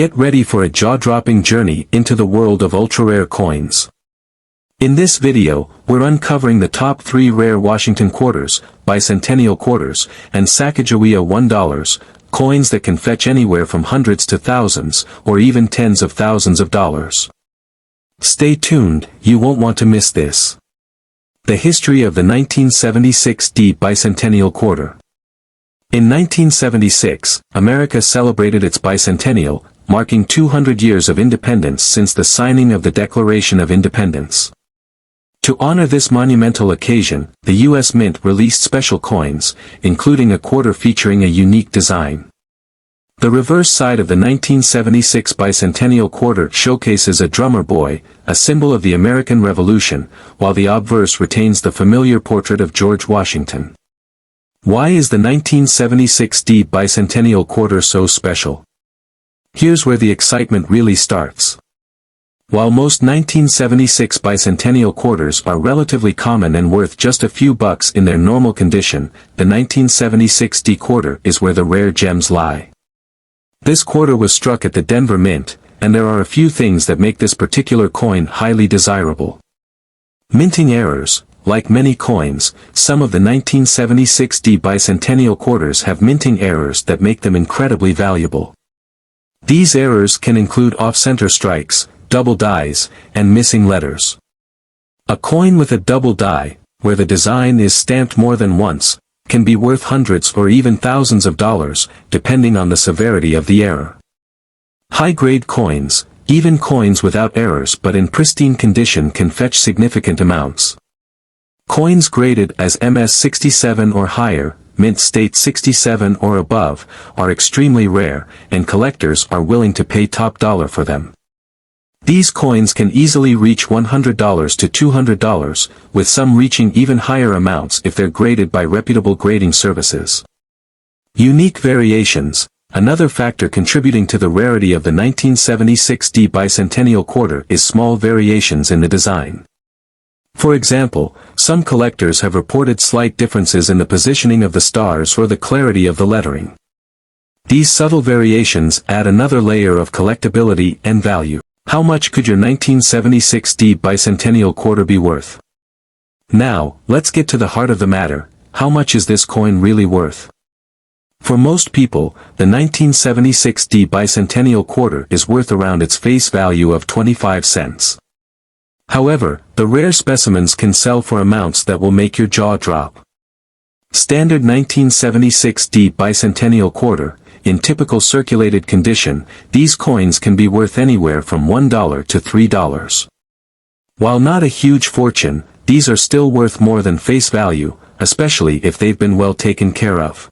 Get ready for a jaw-dropping journey into the world of ultra-rare coins. In this video, we're uncovering the top 3 rare Washington quarters, Bicentennial quarters, and Sacagawea $1 coins that can fetch anywhere from hundreds to thousands, or even tens of thousands of dollars. Stay tuned, you won't want to miss this. The history of the 1976 Bicentennial Quarter. In 1976, America celebrated its bicentennial, marking 200 years of independence since the signing of the Declaration of Independence. To honor this monumental occasion, the U.S. Mint released special coins, including a quarter featuring a unique design. The reverse side of the 1976 Bicentennial Quarter showcases a drummer boy, a symbol of the American Revolution, while the obverse retains the familiar portrait of George Washington. Why is the 1976 Bicentennial Quarter so special? Here's where the excitement really starts. While most 1976 bicentennial quarters are relatively common and worth just a few bucks in their normal condition, the 1976 quarter is where the rare gems lie. This quarter was struck at the Denver Mint, and there are a few things that make this particular coin highly desirable. Minting errors. Like many coins, some of the 1976 bicentennial quarters have minting errors that make them incredibly valuable. These errors can include off-center strikes, double dies, and missing letters. A coin with a double die, where the design is stamped more than once, can be worth hundreds or even thousands of dollars, depending on the severity of the error. High-grade coins, even coins without errors but in pristine condition, can fetch significant amounts. Coins graded as MS67 or higher, mint state 67 or above, are extremely rare, and collectors are willing to pay top dollar for them. These coins can easily reach $100 to $200, with some reaching even higher amounts if they're graded by reputable grading services. Unique variations. Another factor contributing to the rarity of the 1976 Bicentennial Quarter is small variations in the design. For example, some collectors have reported slight differences in the positioning of the stars or the clarity of the lettering. These subtle variations add another layer of collectability and value. How much could your 1976 Bicentennial Quarter be worth? Now, let's get to the heart of the matter. How much is this coin really worth? For most people, the 1976 Bicentennial Quarter is worth around its face value of 25 cents. However, the rare specimens can sell for amounts that will make your jaw drop. Standard 1976 Bicentennial Quarter. In typical circulated condition, these coins can be worth anywhere from $1 to $3. While not a huge fortune, these are still worth more than face value, especially if they've been well taken care of.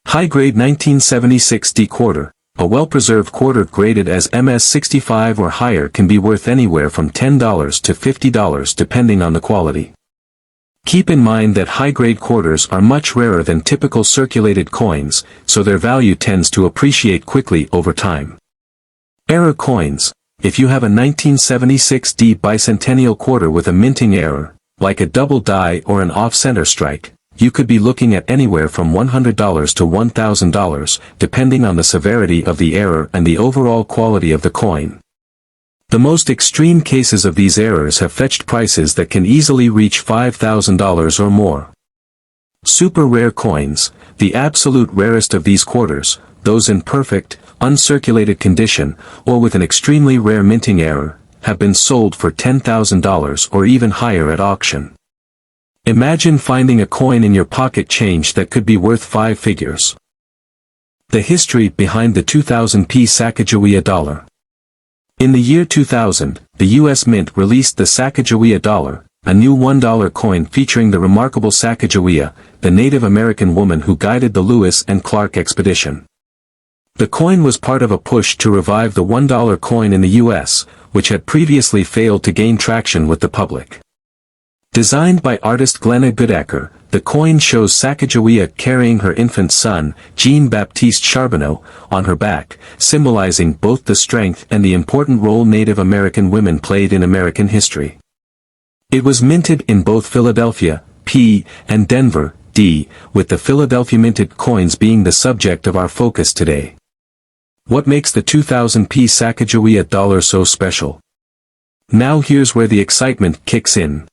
High-grade 1976 quarter. A well-preserved quarter graded as MS65 or higher can be worth anywhere from $10 to $50 depending on the quality. Keep in mind that high-grade quarters are much rarer than typical circulated coins, so their value tends to appreciate quickly over time. Error coins. If you have a 1976 Bicentennial Quarter with a minting error, like a double die or an off-center strike, you could be looking at anywhere from $100 to $1,000, depending on the severity of the error and the overall quality of the coin. The most extreme cases of these errors have fetched prices that can easily reach $5,000 or more. Super rare coins. The absolute rarest of these quarters, those in perfect, uncirculated condition, or with an extremely rare minting error, have been sold for $10,000 or even higher at auction. Imagine finding a coin in your pocket change that could be worth 5 figures. The history behind the 2000 P Sacagawea Dollar. In the year 2000, the U.S. Mint released the Sacagawea Dollar, a new $1 coin featuring the remarkable Sacagawea, the Native American woman who guided the Lewis and Clark expedition. The coin was part of a push to revive the $1 coin in the U.S., which had previously failed to gain traction with the public. Designed by artist Glenna Goodacker, the coin shows Sacagawea carrying her infant son, Jean-Baptiste Charbonneau, on her back, symbolizing both the strength and the important role Native American women played in American history. It was minted in both Philadelphia, P, and Denver, D, with the Philadelphia minted coins being the subject of our focus today. What makes the 2000 P Sacagawea Dollar so special? Now here's where the excitement kicks in.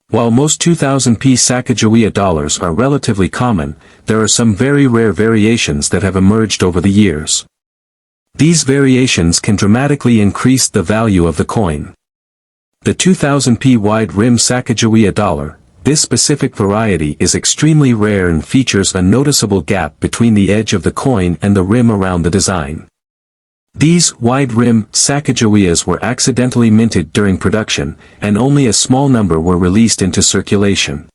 While most 2000 P Sacagawea dollars are relatively common, there are some very rare variations that have emerged over the years. These variations can dramatically increase the value of the coin. The 2000 P wide rim Sacagawea Dollar. This specific variety is extremely rare and features a noticeable gap between the edge of the coin and the rim around the design. These wide-rim Sacagaweas were accidentally minted during production, and only a small number were released into circulation.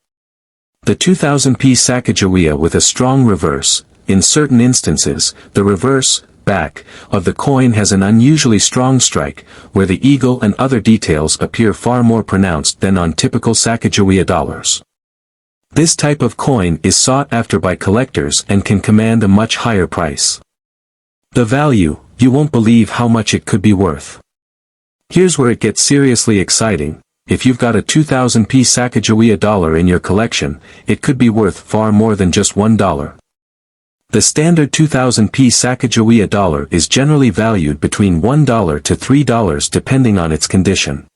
The 2000 P Sacagawea with a strong reverse, in certain instances, the reverse, back, of the coin has an unusually strong strike, where the eagle and other details appear far more pronounced than on typical Sacagawea dollars. This type of coin is sought after by collectors and can command a much higher price. The value, you won't believe how much it could be worth. Here's where it gets seriously exciting. If you've got a 2000 P Sacagawea dollar in your collection, it could be worth far more than just $1. The standard 2000 P Sacagawea dollar is generally valued between $1 to $3 depending on its condition.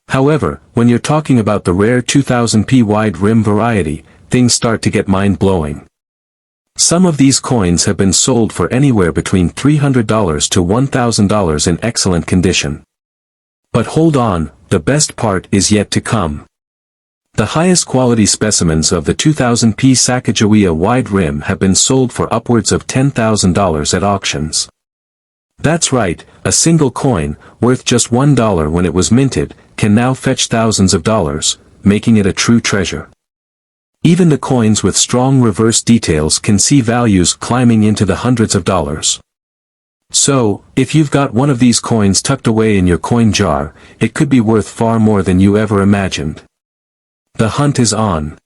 However, when you're talking about the rare 2000 P wide rim variety, things start to get mind-blowing. Some of these coins have been sold for anywhere between $300 to $1,000 in excellent condition. But hold on, the best part is yet to come. The highest quality specimens of the 2000 P Sacagawea wide rim have been sold for upwards of $10,000 at auctions. That's right, a single coin, worth just $1 when it was minted, can now fetch thousands of dollars, making it a true treasure. Even the coins with strong reverse details can see values climbing into the hundreds of dollars. So, if you've got one of these coins tucked away in your coin jar, it could be worth far more than you ever imagined. The hunt is on.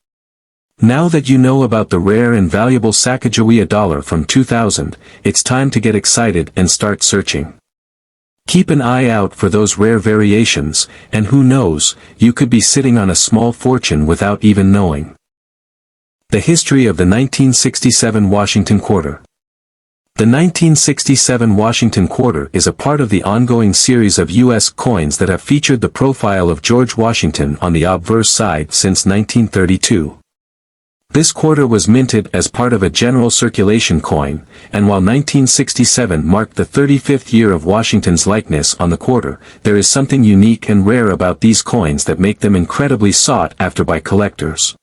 Now that you know about the rare and valuable Sacagawea dollar from 2000, it's time to get excited and start searching. Keep an eye out for those rare variations, and who knows, you could be sitting on a small fortune without even knowing. The history of the 1967 Washington Quarter. The 1967 Washington Quarter is a part of the ongoing series of U.S. coins that have featured the profile of George Washington on the obverse side since 1932. This quarter was minted as part of a general circulation coin, and while 1967 marked the 35th year of Washington's likeness on the quarter, there is something unique and rare about these coins that make them incredibly sought after by collectors.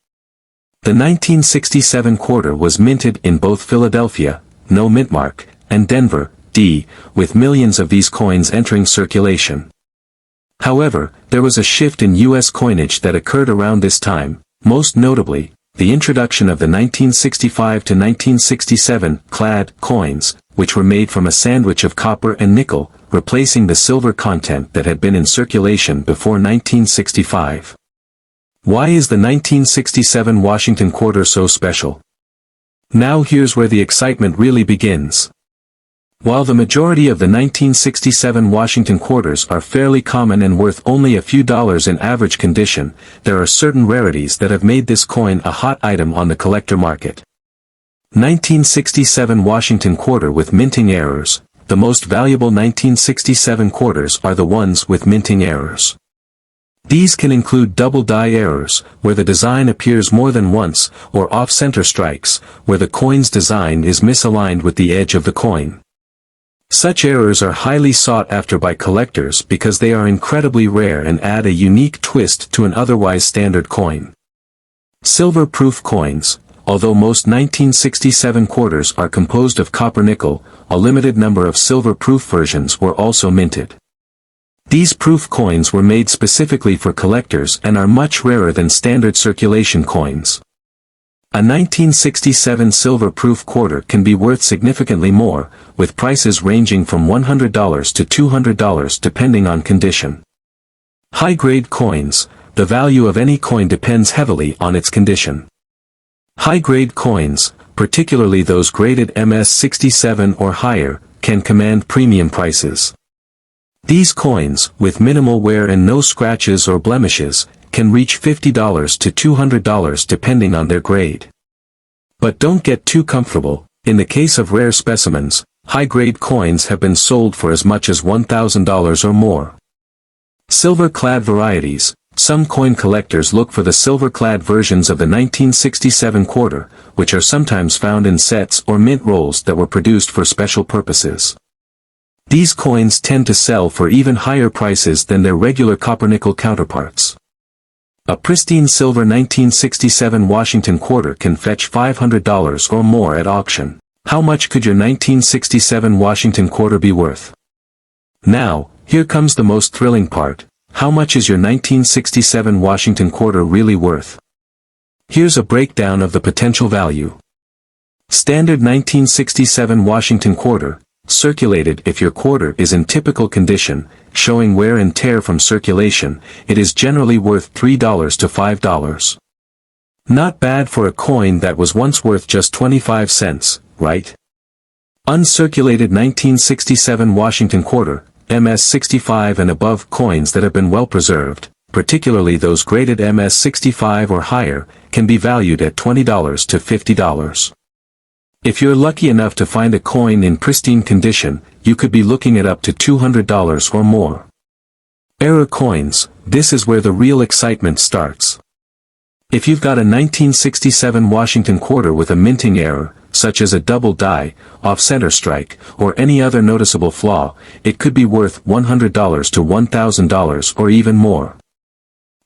The 1967 quarter was minted in both Philadelphia, no mintmark, and Denver, D., with millions of these coins entering circulation. However, there was a shift in U.S. coinage that occurred around this time, most notably, the introduction of the 1965 to 1967 clad coins, which were made from a sandwich of copper and nickel, replacing the silver content that had been in circulation before 1965. Why is the 1967 Washington Quarter so special? Now here's where the excitement really begins. While the majority of the 1967 Washington quarters are fairly common and worth only a few dollars in average condition, there are certain rarities that have made this coin a hot item on the collector market. 1967 Washington Quarter with minting errors. The most valuable 1967 quarters are the ones with minting errors. These can include double die errors, where the design appears more than once, or off-center strikes, where the coin's design is misaligned with the edge of the coin. Such errors are highly sought after by collectors because they are incredibly rare and add a unique twist to an otherwise standard coin. Silver-proof coins. Although most 1967 quarters are composed of copper-nickel, a limited number of silver-proof versions were also minted. These proof coins were made specifically for collectors and are much rarer than standard circulation coins. A 1967 silver-proof quarter can be worth significantly more, with prices ranging from $100 to $200 depending on condition. High-grade coins. The value of any coin depends heavily on its condition. High-grade coins, particularly those graded MS67 or higher, can command premium prices. These coins, with minimal wear and no scratches or blemishes, can reach $50 to $200 depending on their grade. But don't get too comfortable. In the case of rare specimens, high-grade coins have been sold for as much as $1,000 or more. Silver-clad varieties. Some coin collectors look for the silver-clad versions of the 1967 quarter, which are sometimes found in sets or mint rolls that were produced for special purposes. These coins tend to sell for even higher prices than their regular copper-nickel counterparts. A pristine silver 1967 Washington quarter can fetch $500 or more at auction. How much could your 1967 Washington quarter be worth? Now, here comes the most thrilling part. How much is your 1967 Washington quarter really worth? Here's a breakdown of the potential value. Standard 1967 Washington quarter, circulated. If your quarter is in typical condition, showing wear and tear from circulation, it is generally worth $3 to $5. Not bad for a coin that was once worth just 25 cents, right? Uncirculated 1967 Washington quarter, MS-65 and above coins that have been well preserved, particularly those graded MS-65 or higher, can be valued at $20 to $50. If you're lucky enough to find a coin in pristine condition, you could be looking at up to $200 or more. Error coins. This is where the real excitement starts. If you've got a 1967 Washington quarter with a minting error, such as a double die, off-center strike, or any other noticeable flaw, it could be worth $100 to $1,000 or even more.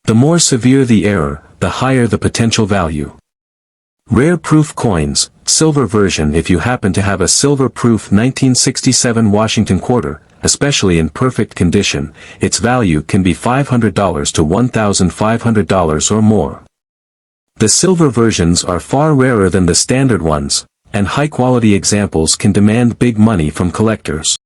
The more severe the error, the higher the potential value. Rare proof coins, silver version. If you happen to have a silver proof 1967 Washington quarter, especially in perfect condition, its value can be $500 to $1,500 or more. The silver versions are far rarer than the standard ones, and high-quality examples can demand big money from collectors.